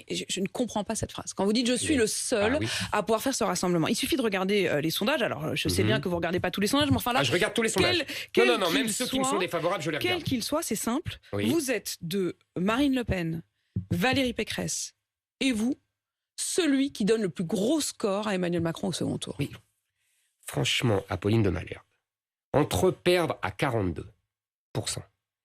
mais je ne comprends pas cette phrase. Quand vous dites « je suis le seul à pouvoir faire ce rassemblement », il suffit de regarder les sondages. Alors, je sais bien que vous ne regardez pas tous les sondages, mais enfin là... je regarde tous les sondages. Non, même ceux qui me sont défavorables, je les regarde. Quel qu'il soit, c'est simple. Vous êtes de Marine Le Pen, Valérie Pécresse et vous, celui qui donne le plus gros score à Emmanuel Macron au second tour. Oui. Franchement, Apolline de Malherbe, entre perdre à 42%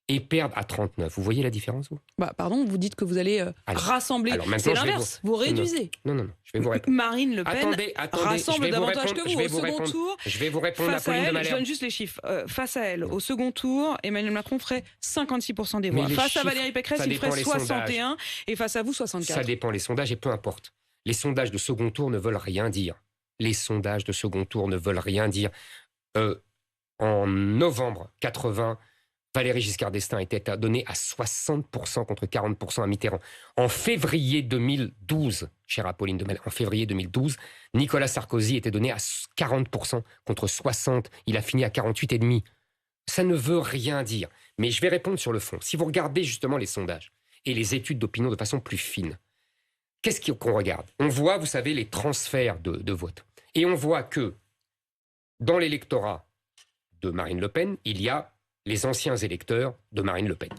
et perdre à 39%, vous voyez la différence, vous ? Pardon, vous dites que vous allez rassembler. C'est l'inverse, vous réduisez. Non, je vais vous répondre. Marine Le Pen rassemble davantage que vous au second tour. Je vais vous répondre, Apolline de Malherbe. Je donne juste les chiffres. Face à elle, au second tour, Emmanuel Macron ferait 56% des voix. Face à Valérie Pécresse, il ferait 61%. Et face à vous, 64%. Ça dépend les sondages et peu importe. Les sondages de second tour ne veulent rien dire. Les sondages de second tour ne veulent rien dire. En novembre 80, Valéry Giscard d'Estaing était donné à 60% contre 40% à Mitterrand. En février 2012, chère Apolline de Malherbe, en février 2012, Nicolas Sarkozy était donné à 40% contre 60%. Il a fini à 48,5%. Ça ne veut rien dire. Mais je vais répondre sur le fond. Si vous regardez justement les sondages et les études d'opinion de façon plus fine, qu'est-ce qu'on regarde ? On voit, vous savez, les transferts de vote. Et on voit que dans l'électorat de Marine Le Pen, il y a les anciens électeurs de Marine Le Pen.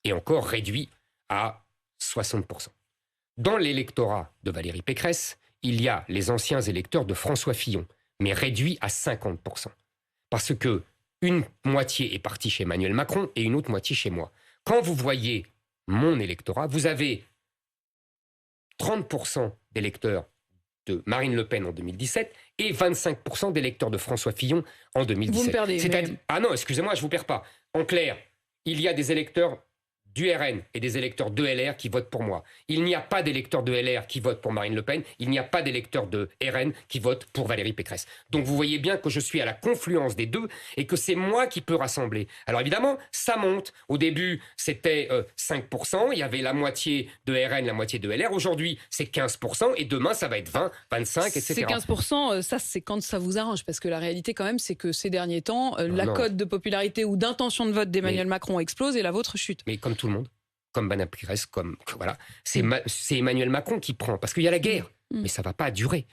Et encore réduits à 60%. Dans l'électorat de Valérie Pécresse, il y a les anciens électeurs de François Fillon, mais réduits à 50%. Parce que une moitié est partie chez Emmanuel Macron et une autre moitié chez moi. Quand vous voyez mon électorat, vous avez 30% d'électeurs de Marine Le Pen en 2017 et 25% d'électeurs de François Fillon en 2017. Vous me perdez. Ah non, excusez-moi, je ne vous perds pas. En clair, il y a des électeurs du RN et des électeurs de LR qui votent pour moi. Il n'y a pas d'électeurs de LR qui votent pour Marine Le Pen. Il n'y a pas d'électeurs de RN qui votent pour Valérie Pécresse. Donc vous voyez bien que je suis à la confluence des deux et que c'est moi qui peux rassembler. Alors évidemment, ça monte. Au début, c'était 5%. Il y avait la moitié de RN, la moitié de LR. Aujourd'hui, c'est 15%. Et demain, ça va être 20, 25, etc. C'est 15%, ça c'est quand ça vous arrange. Parce que la réalité quand même, c'est que ces derniers temps, la cote de popularité ou d'intention de vote d'Emmanuel Macron explose et la vôtre chute. Mais comme tout le monde, comme Madame Pécresse, voilà, c'est Emmanuel Macron qui prend, parce qu'il y a la guerre, mais ça ne va pas durer.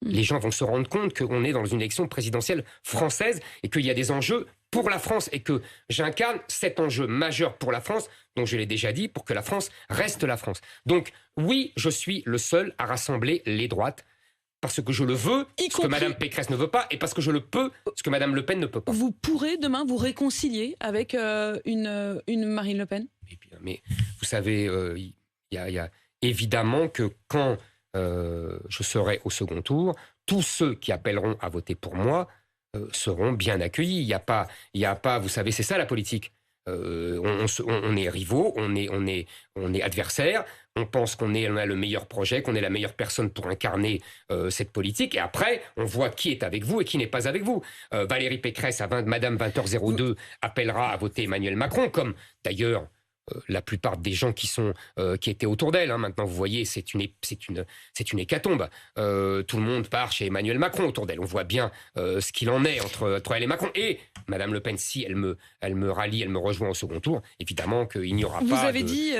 Les gens vont se rendre compte qu'on est dans une élection présidentielle française et qu'il y a des enjeux pour la France et que j'incarne cet enjeu majeur pour la France, dont je l'ai déjà dit, pour que la France reste la France. Donc oui, je suis le seul à rassembler les droites, parce que je le veux, ce que Mme Pécresse ne veut pas, et parce que je le peux, ce que Mme Le Pen ne peut pas. Vous pourrez demain vous réconcilier avec une Marine Le Pen ? Mais vous savez, il y a évidemment que quand je serai au second tour, tous ceux qui appelleront à voter pour moi seront bien accueillis. Il y a pas, vous savez, c'est ça la politique. On est rivaux, on est adversaires, on pense qu'on a le meilleur projet, qu'on est la meilleure personne pour incarner cette politique, et après, on voit qui est avec vous et qui n'est pas avec vous. Valérie Pécresse, Madame 20h02, appellera à voter Emmanuel Macron, comme d'ailleurs la plupart des gens qui étaient autour d'elle. Maintenant, vous voyez, c'est une hécatombe. Tout le monde part chez Emmanuel Macron autour d'elle. On voit bien ce qu'il en est entre elle et Macron. Et Madame Le Pen, si elle me rallie, elle me rejoint au second tour, évidemment qu'il n'y aura pas... Vous avez dit...